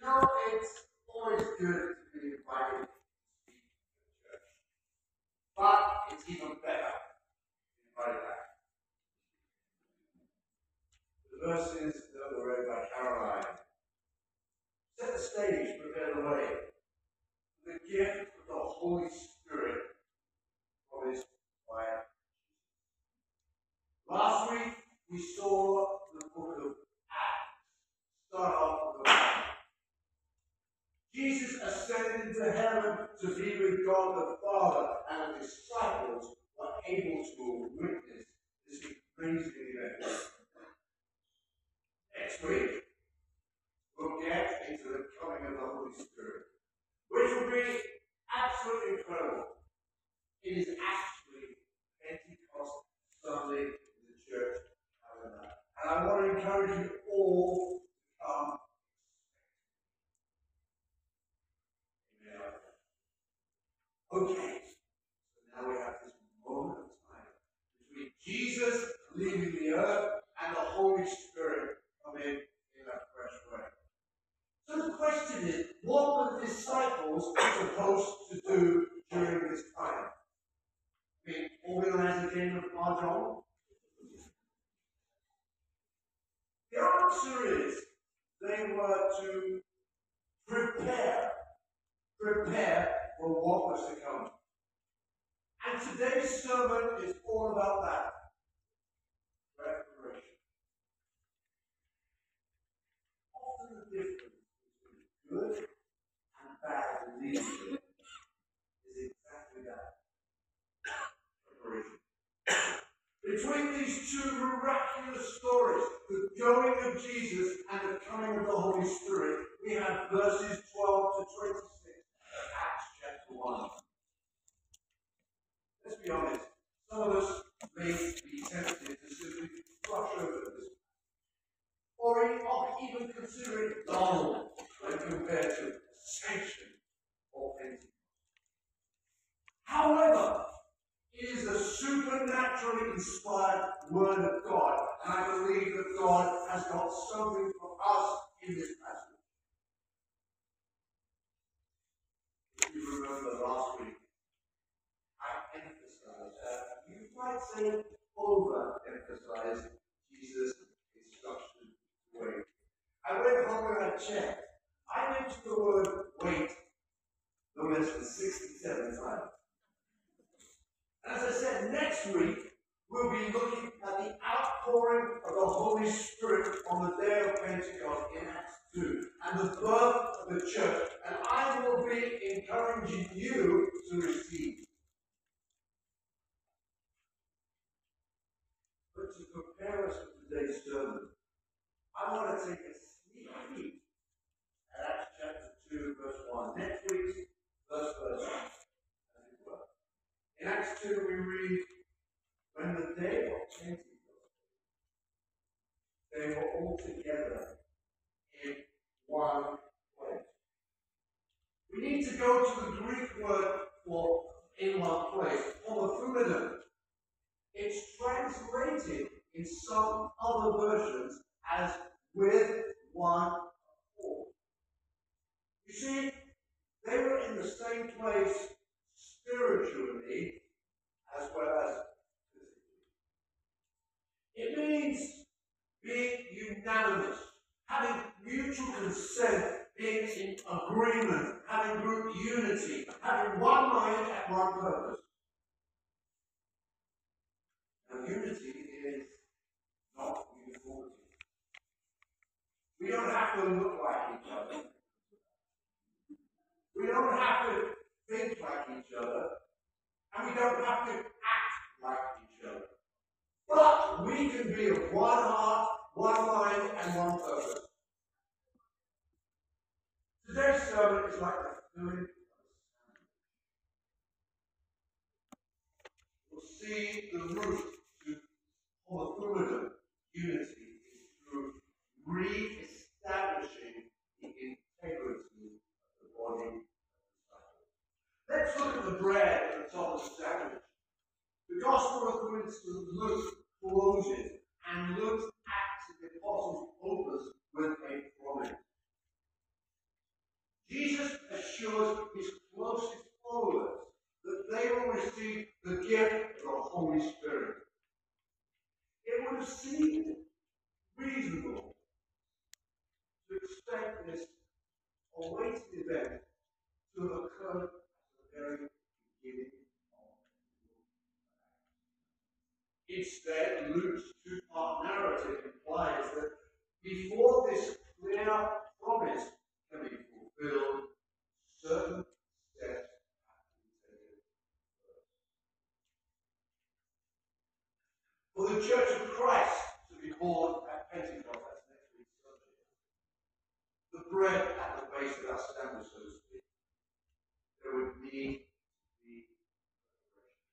know, it's always good to be invited to speak in the church, but it's even better to be invited back. The verses that were read by Caroline set the stage, prepare the way for the gift of the Holy Spirit promised by Jesus. Last week we saw the book of Acts start off with a Jesus ascended into heaven to be with God the Father, and the disciples were able to witness this amazing event. Next week, we'll get into the coming of the Holy Spirit, which will be absolutely incredible. It is actually Pentecost Sunday in the church calendar, and I want to encourage you all to come. Okay, so now we have this moment of time between Jesus leaving the earth and the Holy Spirit coming in a fresh way. So the question is, what were the disciples supposed to do during this time? I mean, organize a game of mahjong? The answer is, they were to prepare for what was to come. And today's sermon is all about that. Preparation. Often the difference between good and bad leadership is exactly that. Preparation. Between these two miraculous stories, the going of Jesus and the coming of the Holy Spirit, we have verses 12 to 26 of Acts chapter 1. Let's be honest, some of us may be tempted to simply brush over this, or even consider it dull when compared to Ascension or Pentecost. However, it is a supernaturally inspired Word of God, and I believe that God has got something for us in this passage. If you remember last week, I emphasized, you might say over-emphasized Jesus' instruction to wait. I went home and I checked. I mentioned the word wait no less than 67 times. As I said, next week we'll be looking at the outpouring of the Holy Spirit on the day of Pentecost in Acts 2 and the birth of the church. And I will be encouraging you to receive. But to prepare us for today's sermon, I want to take a sneak peek at Acts chapter 2, verse 1. Next week's verse, as it were. In Acts 2, we read, when the day of Pentecost, they were all together in one place. We need to go to the Greek word for in one place, homophumedon. It's translated in some other versions as with one accord. You see, they were in the same place spiritually as well as physically. It means being unanimous, having mutual consent, being in agreement, having group unity, having one mind and one purpose. Now, unity is not uniformity. We don't have to look like each other. We don't have to think like each other. And we don't have to act like each other. But we can be of one heart, one mind, and one purpose. Today's sermon is like the filling of a sandwich. We'll see the root to homophumedon, unity, is through re-establishing the integrity of the body of the disciples. Let's look at the bread at the top of the sandwich. The Gospel according to Luke closes and looks at this awaited event to have occurred at the very beginning of the book. Instead, Luke's two-part narrative implies that before this clear promise can be fulfilled, certain steps have to be taken first. For the Church of Christ to be born at Pentecost, that's next week's subject, the bread at the base of our standard, so to speak, there would need to be preparation.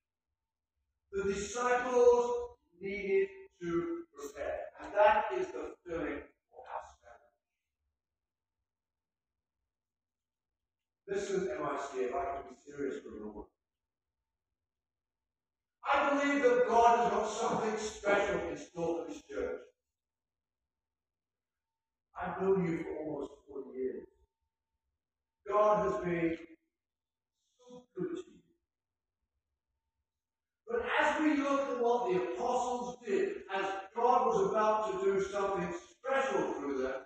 The disciples needed to prepare, and that is the filling for our standard. Listen, MIC, if I can be serious for a moment. I believe that God has got something special in store for this church. I've known you for almost 40 years. God has been so good to you. But as we look at what the apostles did, as God was about to do something special through them,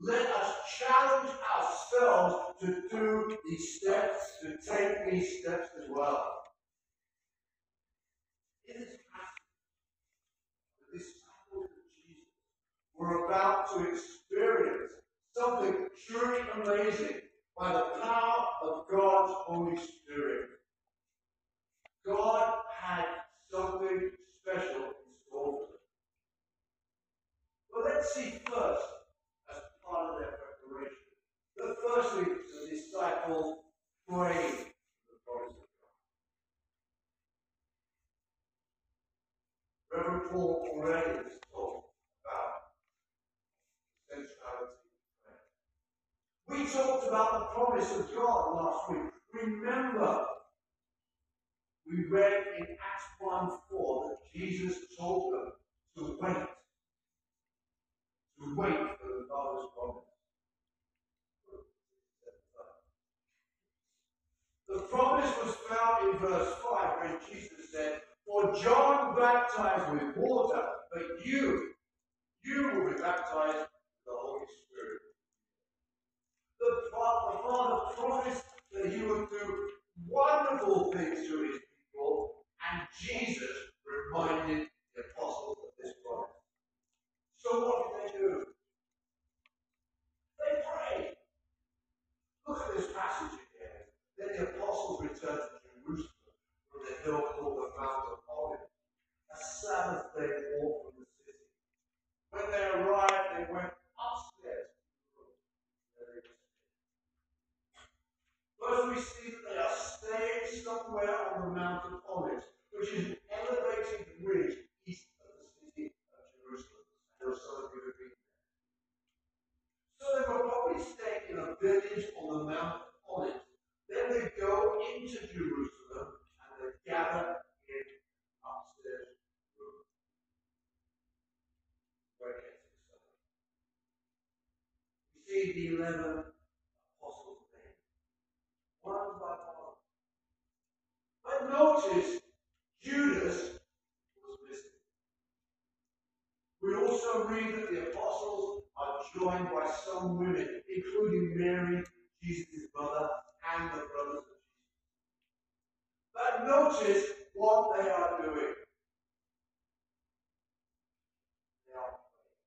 let us challenge ourselves to do these steps, to take these steps as well. In this passage, the disciples of Jesus were about to experience something truly amazing by the power of God's Holy Spirit. God had something special in store for them. Well, let's see first, as part of their preparation, that firstly, the disciples prayed for the promise of God. Reverend Paul already has talked about the centrality of prayer. We talked about the promise of God last week. Remember, we read in Acts 1:4 that Jesus told them to wait for the Father's promise. The promise was found in verse 5 when Jesus said, "For John baptized with water, but you will be baptized with the Holy Spirit." The Father promised that he would do wonderful things to his people, and Jesus reminded the apostles of this promise. So what did they do? They prayed. Look at this passage again. Then the apostles returned to Jerusalem from the hill called the Mount of Olives, a Sabbath day walk from the city. When they arrived, they went upstairs to the room where they were staying. First, we see that they are staying somewhere on the Mount of Olives, which is an elevated ridge east of the city of Jerusalem. I know some of you have been there. So they were probably staying in a village on the Mount of Olives. Then they go into Jerusalem and they gather in upstairs room. Where it gets exciting. We see the 11 apostles' names, one by one. But notice Judas was missing. We also read that the apostles are joined by some women, including Mary, Jesus' mother, and the brothers of Jesus. But notice what they are doing. They are praying.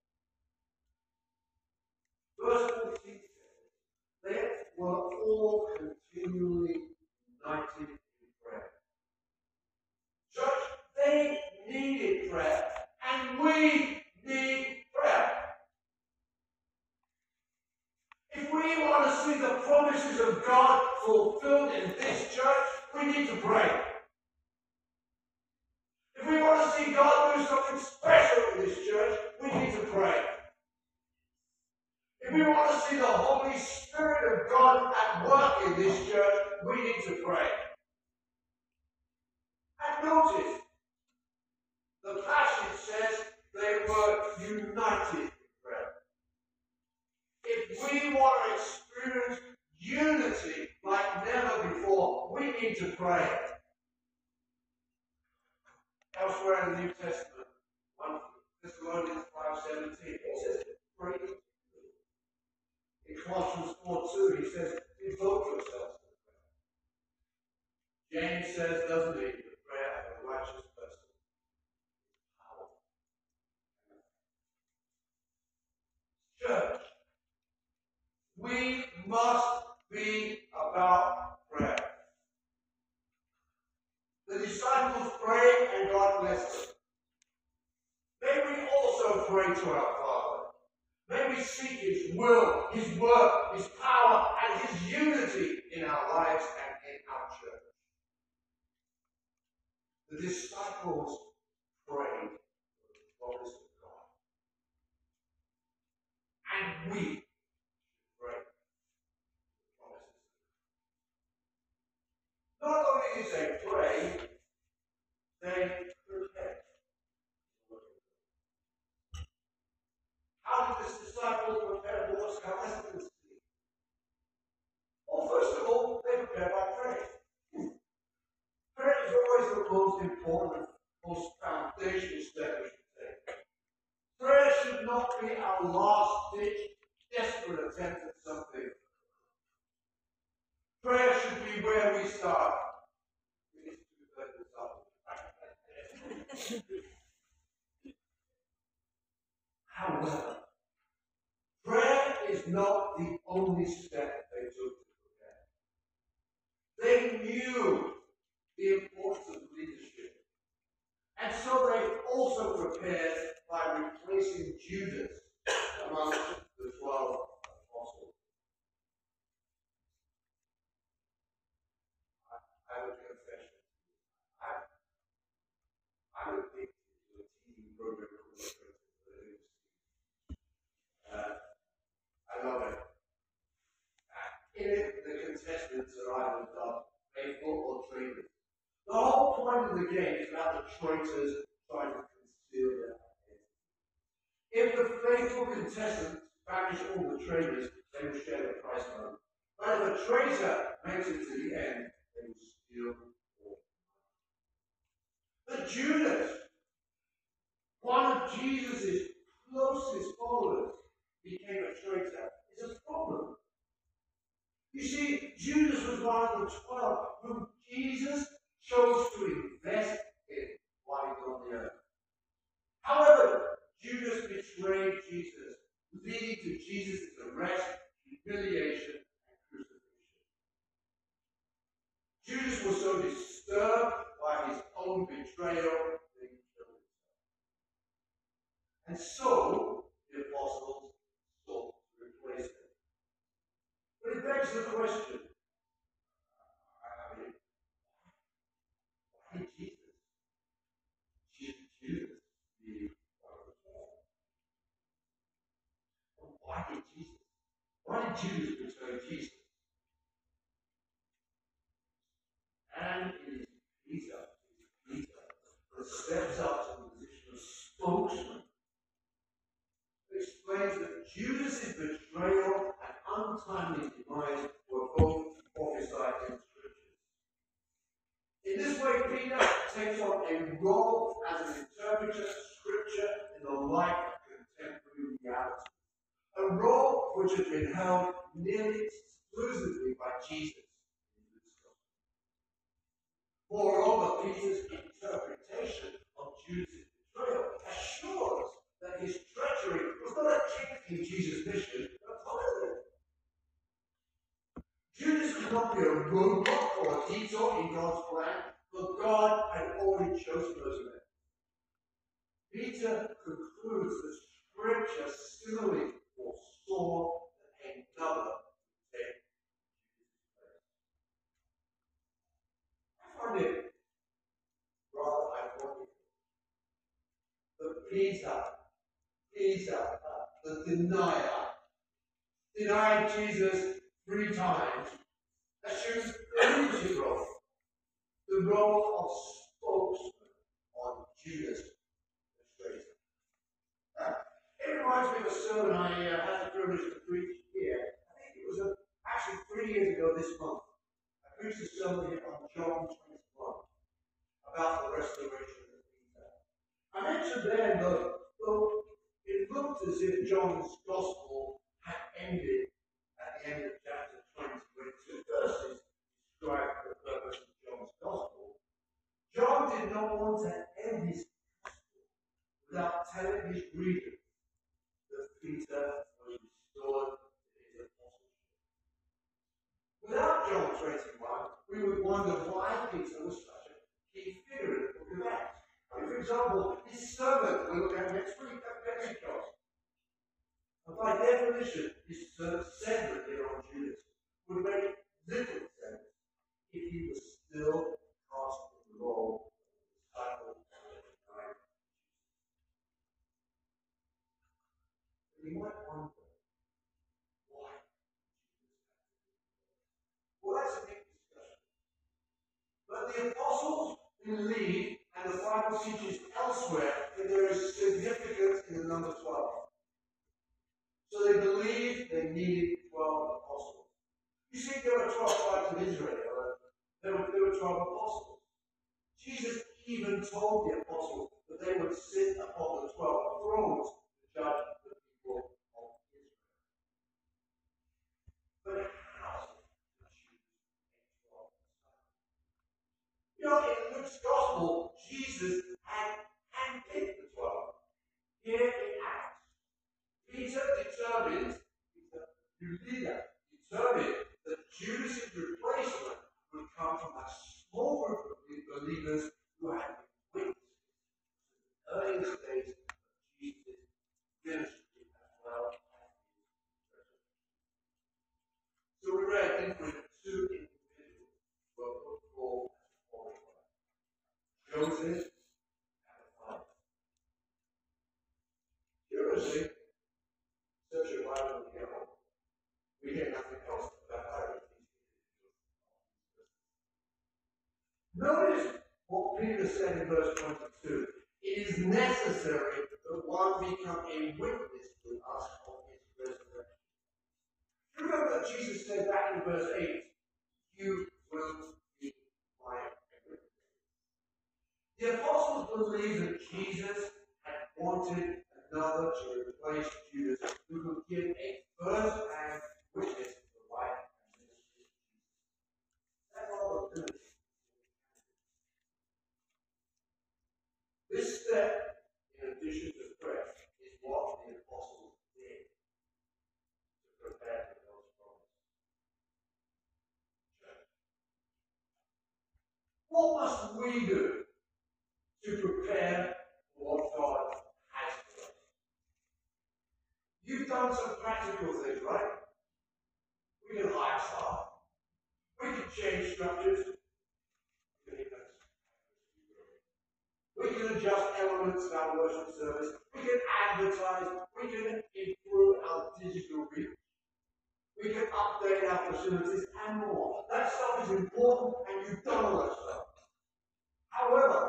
Verse 14 says, they were all continually united in prayer. Church, they needed prayer, and we need prayer. If we want to see the promises of God fulfilled in this church, we need to pray. If we want to see God do something special in this church, we need to pray. If we want to see the Holy Spirit of God at work in this church, we need to pray. And notice, the passage says they were united in prayer. If we want to experience unity like never before, we need to pray. Elsewhere in the New Testament, 1 Thessalonians 5:17, it says, pray. In he says, devote yourselves to prayer. James says, doesn't he, the prayer of a righteous person is powerful. Church, we must be about prayer. The disciples prayed and God blessed them. May we also pray to our Father. May we seek His will, His work, His power, and His unity in our lives and in our church. The disciples prayed for the promise of God. And we pray for the promises of God. Not only did they pray, they prepare. How did the disciples prepare for what's coming? Let's see. Well, first of all, they prepare by praying. Prayer is always the most important, most foundational step we should take. Prayer should not be our last-ditch, desperate attempt at something. Prayer should be where we start. However, prayer is not the only step they took to prepare. They knew the importance of leadership. And so they also prepared by replacing Judas among the 12 apostles. I would confess, I'm addicted to a TV program called Traitors. I love it. In it, the contestants are either faithful or traitors. The whole point of the game is about the traitors trying to conceal their identity. If the faithful contestants banish all the traitors, they will share the prize money. But if a traitor makes it to the end, they will steal all. But Judas, one of Jesus' closest followers, became a traitor. It's a problem. You see, Judas was one of the 12 whom Jesus chose to invest in while he was on the earth. However, Judas betrayed Jesus, leading to Jesus' arrest, humiliation, and crucifixion. Judas was so disturbed by his own betrayal that he killed himself. And so, the apostles sought to replace him. But it begs the question, why did Jesus be one of the 12? Why did Judas betray Jesus? And it is Peter that steps up to the position of spokesman, who explains that Judas' betrayal and untimely demise were both prophesied in Scriptures. In this way, Peter takes on a role as an interpreter of Scripture in the light of contemporary reality. A role which has been held nearly exclusively by Jesus in this gospel. Moreover, Peter's interpretation of Judas' betrayal assures that his treachery was not a kink in Jesus' mission, but a positive. Judas could not be a roadblock or a detour in God's plan, but God had already chosen those men. Peter concludes that Scripture similarly foresaw that another would take Jesus' place. I find it rather ironic that Peter, the denier, denied Jesus 3 times, assumes the leadership role, the role of spokesman on Judas the traitor. It reminds me of a sermon I had the privilege to preach here. I think it was actually 3 years ago this month. I preached a sermon here on John 21 about the restoration of Peter. I mentioned then that though it looked as if John's gospel had ended at the end of chapter 20, Peter was restored to his apostleship. Without John 21, we would wonder why Peter was such a key figure in the book of Acts. For example, his sermon we look at next week at Pentecost. And by definition, his centered here on Judas would make little sense if he was still cast in the role of disciple of the night. We might wonder why. Well, that's a big discussion. But the apostles believe, and the Bible teaches elsewhere, that there is significance in the number 12. So they believed they needed 12 apostles. You see, there were 12 tribes of Israel. There were 12 apostles. Jesus even told the apostles that they would sit upon the 12 thrones to judge the people of Israel. But how did Jesus make 12 disciples? You know, in Luke's Gospel, Jesus had handpicked the 12. Here in Acts, Peter determined that Judas' replacement would come from a small group of believers who had been witnesses to the earliest days of Jesus' ministry as well as his resurrection. So we read in with two individuals who are put forward as the following: Joseph and the Father. Curiously, such a Bible account, we hear nothing else about either of these individuals. Notice what Peter said in verse 22. It is necessary that one become a witness with us of his resurrection. Remember that Jesus said back in verse 8, you will be my witness. The apostles believed that Jesus had wanted another to replace Judas who could give a first-hand witness to the life and ministry of Jesus. That's all the ability. This step, in addition to prayer, is what the apostles did to prepare for God's promise. What must we do to prepare for what God has for us? You've done some practical things, right? We can hire staff. We can change structures. We can adjust elements of our worship service. We can advertise. We can improve our digital reach. We can update our facilities and more. That stuff is important, and you've done all that stuff. However,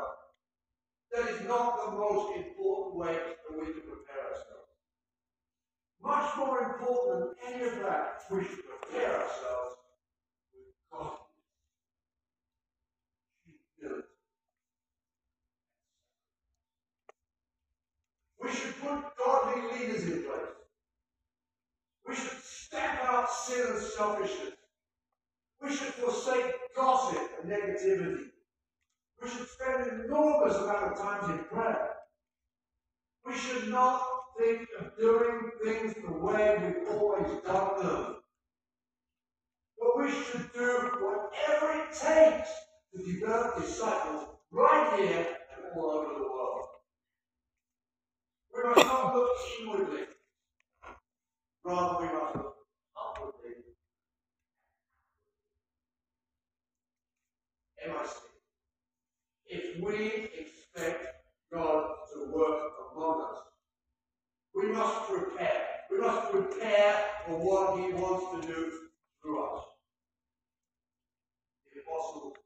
that is not the most important way that we can prepare ourselves. Much more important than any of that, we should prepare ourselves with godliness, humility. We should put godly leaders in place. We should stamp out sin and selfishness. We should forsake gossip and negativity. We should spend an enormous amount of time in prayer. We should not think of doing things the way we've always done them. But we should do whatever it takes to develop disciples right here and all over the world. We must not look inwardly. Rather, we must look upwardly. MIC. If we expect God to work among us, we must prepare. We must prepare for what He wants to do through us. The apostles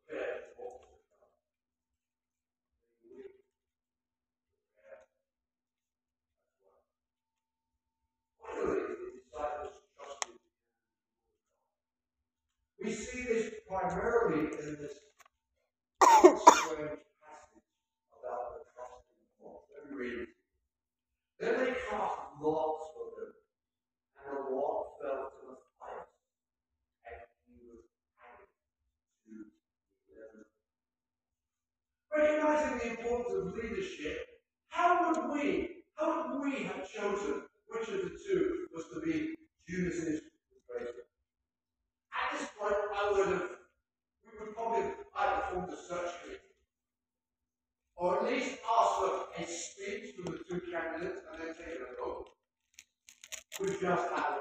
prepared for what was to come. We prepare as well. Finally, the disciples trusted in God. We see this primarily in this strange passage about the trust in God. Let me read it. Then they cast lots for them, and the lot fell to Matthias, and he was added to the 11. Recognizing the importance of leadership, how would we We've just had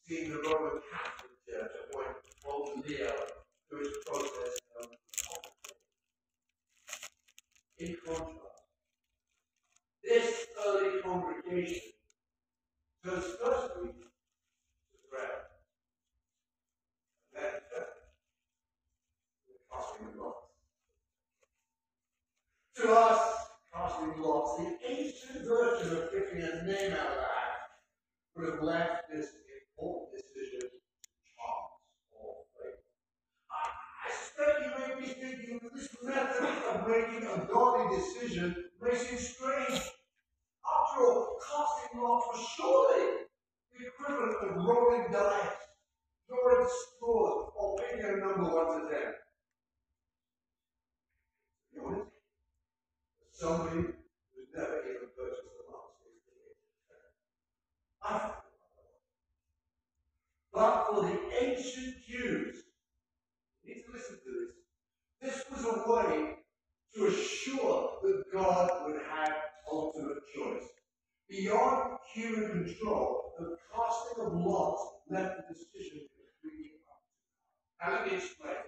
seen the Roman Catholic Church appoint Pope Leo to its process of in contrast, this early congregation turns firstly to prayer, and then to casting lots. To us, casting lots, the ancient version of picking a name out of the hat would have left this important decision to chance or fate. I suspect you may be thinking that this method of making a godly decision may seem strange. After all, casting lots was surely the equivalent of rolling dice, drawing straws, or picking a number 1 to 10. To be honest, as somebody who's never even purchased a lot, I think but for the ancient Jews, you need to listen to this. This was a way to assure that God would have ultimate choice. Beyond human control, the casting of lots left the decision completely up. Now let me explain.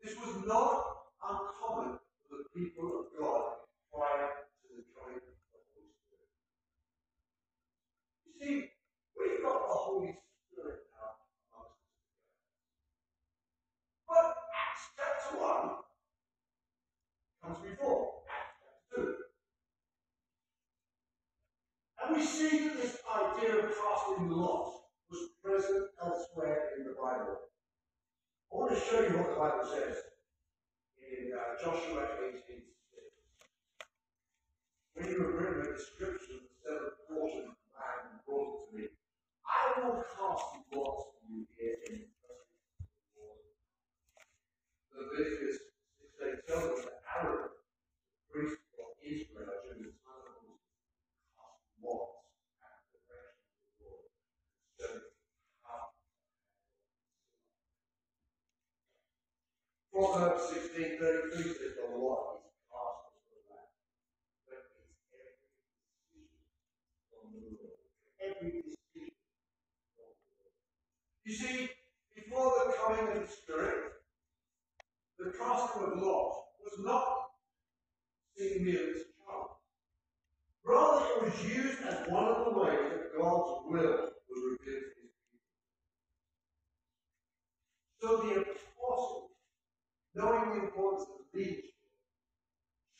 This was not uncommon for the people of God prior to the coming of the Holy Spirit. You see, we've got the Holy Spirit now amongst us. But Acts chapter 1 comes before Acts chapter 2. And we see that this idea of casting lots was present elsewhere in the Bible. I want to show you what the Bible says in Joshua 18:6. When you have written a description of the 7th portion of the land and brought it to me, I will cast lots for you here in the presence of the Lord. Leviticus 6:8 tells us that Aaron, the priest of Israel, during the time of Moses, cast lots at the direction of the Lord concerning how. Proverbs 16:33 says the lot is cast over the land, but it's every decision from the Lord. Every decision from the Lord. You see, before the coming of the Spirit, the casting of lots was not seen merely as a chance. Rather, it was used as one of the ways that God's will was revealed to his people. So the apostles, knowing the importance of leadership,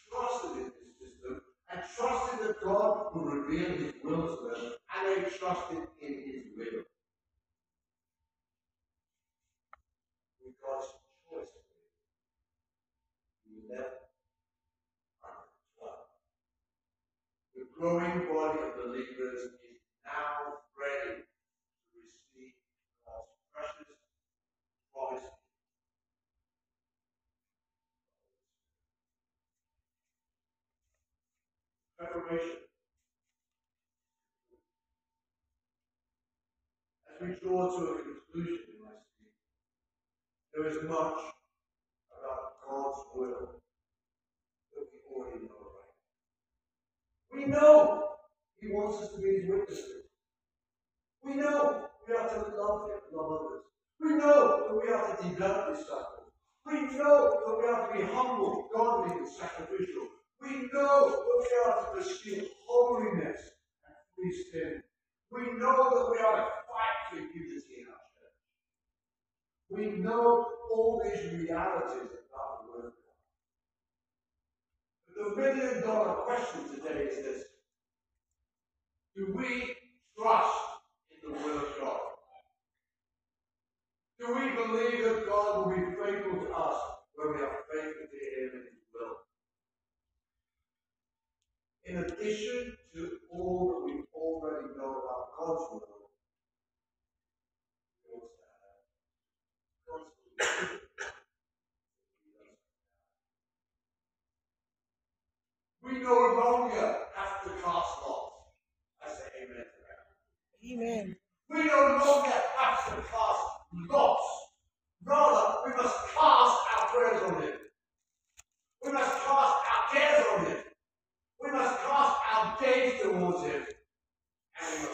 trusted in this system and trusted that God would reveal his will to them, and they trusted in his will. With God's choice of it. 11, 12. The growing body of believers is now ready to receive God's precious promise. Preparation. As we draw to a conclusion in my speech, there is much about God's will that we already know right. We know he wants us to be his witnesses. We know we are to love him, love others. We know that we are to develop disciples. We know that we are to be humble, godly, and sacrificial. We know that we are to pursue holiness and flee sin. We know that we are to fight for unity in our church. We know all these realities about the Word of God. But the million-dollar question today is this: do we trust in the will of God? Do we believe that God will be faithful to us when we are faithful to him in his will? In addition to all that we already know about God's will, we also have God's will. We no longer have to cast lots. I say amen to that. Amen. We no longer have to cast lots. Rather, we must cast our prayers on him. We must cast our cares on him. We must cast our gaze towards him. And we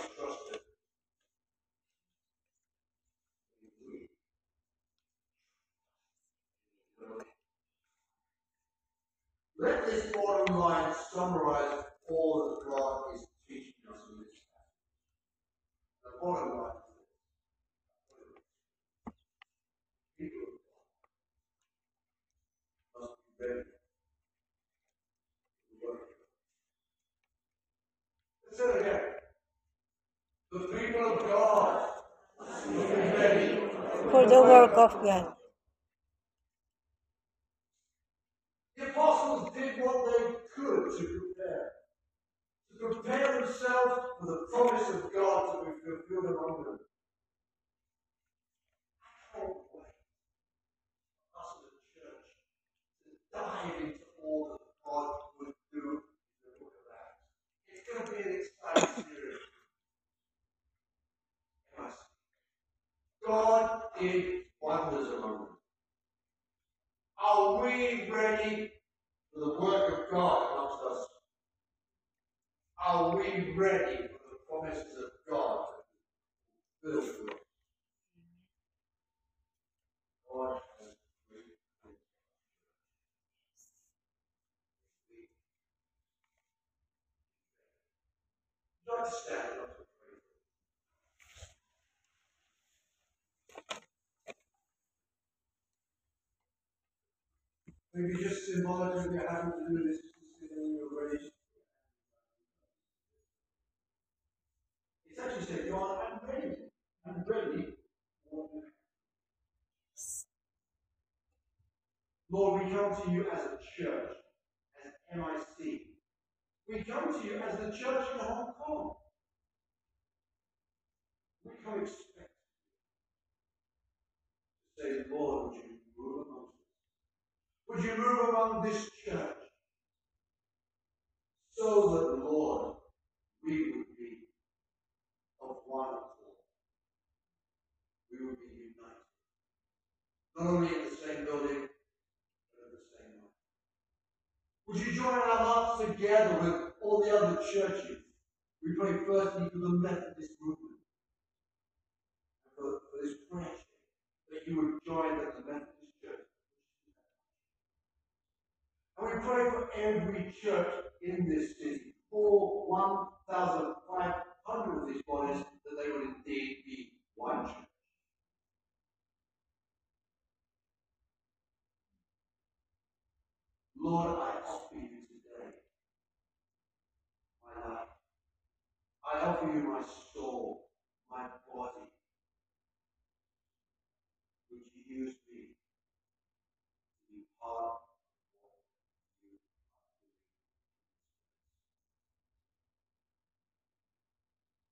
Let this bottom line summarize all that God is teaching us in this passage. The bottom line is this. People of God must be ready for the work of God. Let's say it again. The people of God must be ready for the work of God. The apostles did what they could to prepare themselves for the promise of God to be fulfilled among them. I can't wait for us as a church to dive into all that God would do in the book of Acts. It's going to be an exciting series. Yes. God did wonders among them. Are we ready for the work of God amongst us? Are we ready for the promises of God to fulfill for us? God has great things. Not stand up to pray. Maybe just symbolically, you're having to do this considering you're raised. It's actually saying, God, I'm ready. I'm ready. Lord, we come to you as a church, as MIC. We come to you as the church in Hong Kong. We come expect to say, Lord, would you move among us? Would you move among this church so that, Lord, we would be of one accord. We would be united. Not only in the same building, but at the same time. Would you join our hearts together with all the other churches? We pray firstly for the Methodist movement and for this prayer that you would join the Methodist church. And we pray for every church in this city, all 1,500 of these bodies, that they would indeed be one church. Lord, I offer you today my life. I offer you my soul, my body. Would you use me to be part of what you are doing?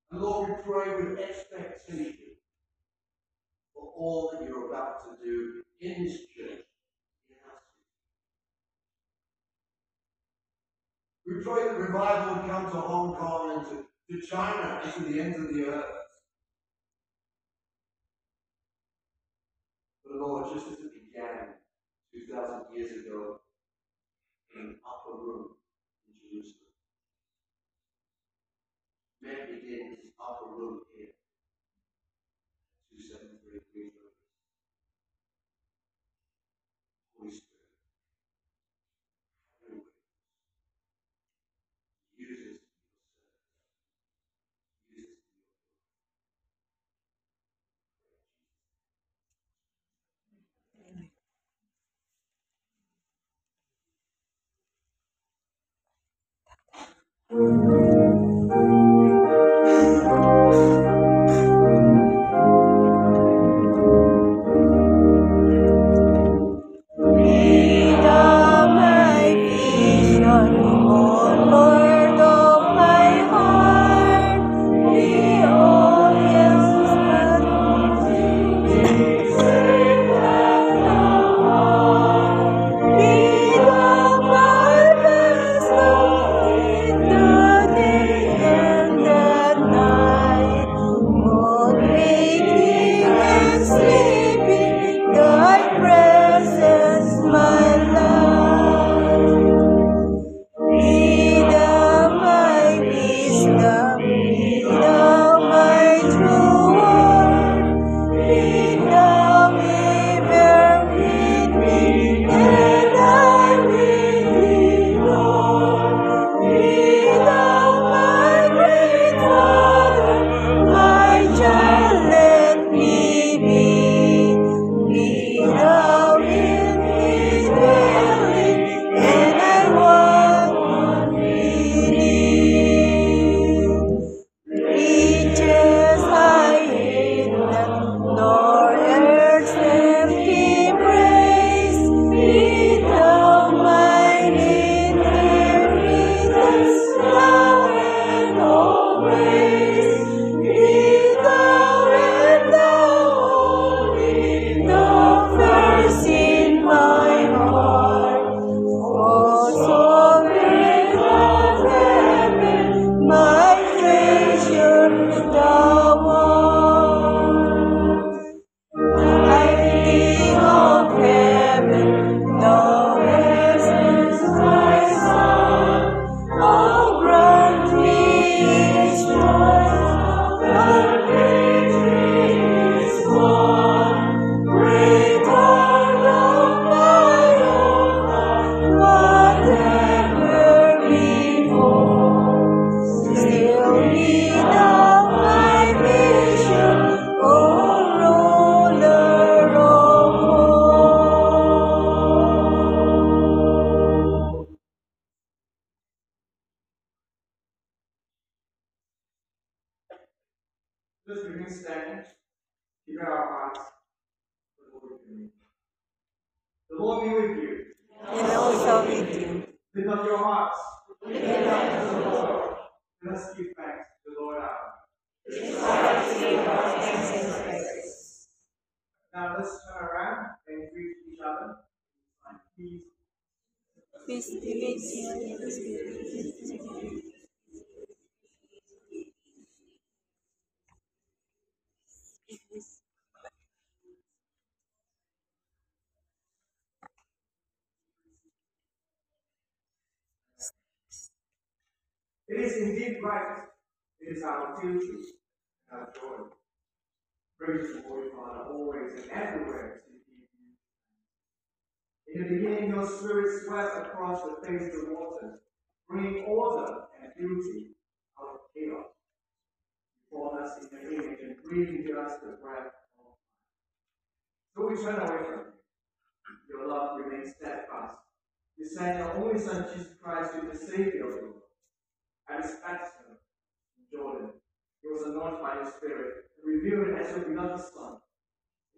And Lord, we pray with expectation for all that you're about to do in this church, in our city. We pray that revival would come to Hong Kong and to China and to the ends of the earth. But Lord, just as it began 2,000 years ago in an upper room in Jerusalem, may it begin in this upper room here, 2733 Holy Spirit, have your way. Use us to your service. Use us to your Let's begin standing. Prepare our hearts for the Lord communion. The Lord be with you. And also with you. Lift up your hearts. Lift up the Lord. Let us give thanks to the Lord our God. It's hard to give our thanks and praise. Now let's turn around and greet each other. Peace. Peace be with you. It is indeed right. It is our duty and our joy. Praise the Lord, Father, always and everywhere to give you. In the beginning, your Spirit swept across the face of the waters, bringing order and beauty out of chaos. You formed us in your image and breathed into us the breath of life. So we turn away from you. Your love remains steadfast. You sent your only Son, Jesus Christ, to the Savior of the world. At his baptism in Jordan, he was anointed by your Spirit, revealed as your beloved Son.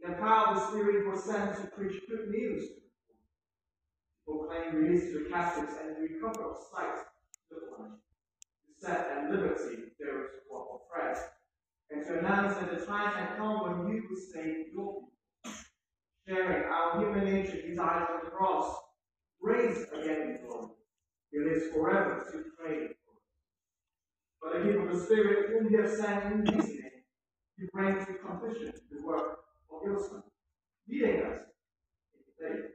In the power of the Spirit, he was sent to preach good news to the poor, to proclaim release to the captives and the recovery of sight to the blind, to set at liberty those who are oppressed, and to announce that the time had come when you would save your people, sharing our human nature, he died on the cross, raised again in glory. He lives forever to pray. By the gift of the Spirit, whom you have sent in his name, you bring to completion the work of your Son, leading us in faith,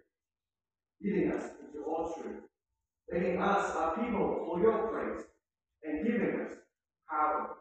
leading us into all truth, making us a people for your praise, and giving us power